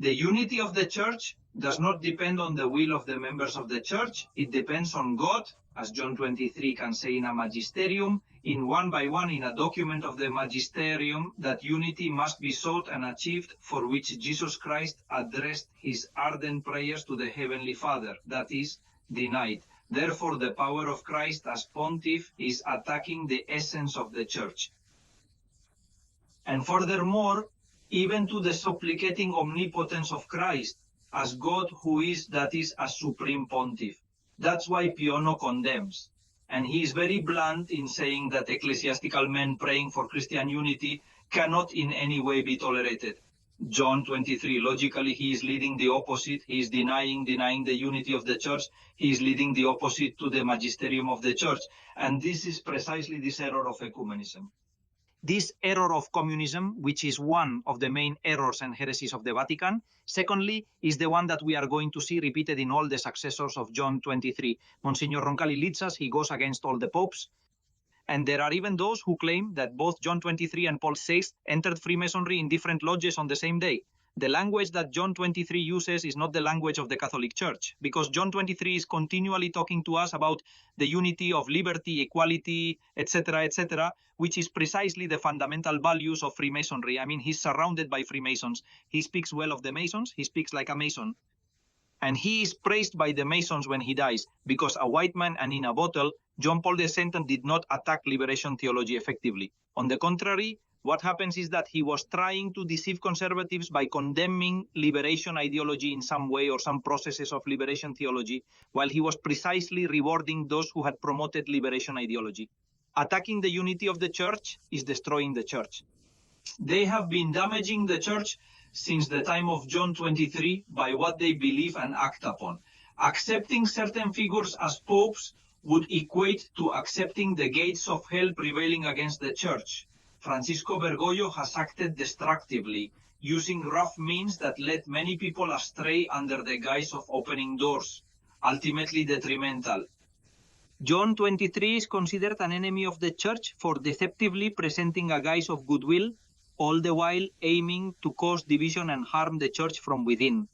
The unity of the Church does not depend on the will of the members of the Church. It depends on God, as John 23 can say in a magisterium, in one by one in a document of the magisterium, that unity must be sought and achieved, for which Jesus Christ addressed his ardent prayers to the Heavenly Father, that is, denied. Therefore, the power of Christ as pontiff is attacking the essence of the Church. And furthermore, even to the supplicating omnipotence of Christ, as God who is, that is, a supreme pontiff. That's why Piono condemns. And he is very blunt in saying that ecclesiastical men praying for Christian unity cannot in any way be tolerated. John 23, logically, he is leading the opposite. He is denying the unity of the Church. He is leading the opposite to the magisterium of the Church. And this is precisely this error of ecumenism. This error of communism, which is one of the main errors and heresies of the Vatican, secondly, is the one that we are going to see repeated in all the successors of John 23. Monsignor Roncalli leads us, he goes against all the popes. And there are even those who claim that both John 23 and Paul VI entered Freemasonry in different lodges on the same day. The language that John 23 uses is not the language of the Catholic Church, because John 23 is continually talking to us about the unity of liberty, equality, etc., which is precisely the fundamental values of Freemasonry. I mean, he's surrounded by Freemasons. He speaks well of the Masons. He speaks like a Mason. And he is praised by the Masons when he dies, because a white man and in a bottle, John Paul II did not attack liberation theology effectively. On the contrary, what happens is that he was trying to deceive conservatives by condemning liberation ideology in some way or some processes of liberation theology, while he was precisely rewarding those who had promoted liberation ideology. Attacking the unity of the Church is destroying the Church. They have been damaging the Church since the time of John 23 by what they believe and act upon. Accepting certain figures as popes would equate to accepting the gates of hell prevailing against the Church. Francisco Bergoglio has acted destructively, using rough means that led many people astray under the guise of opening doors, ultimately detrimental. John 23 is considered an enemy of the Church for deceptively presenting a guise of goodwill, all the while aiming to cause division and harm the Church from within.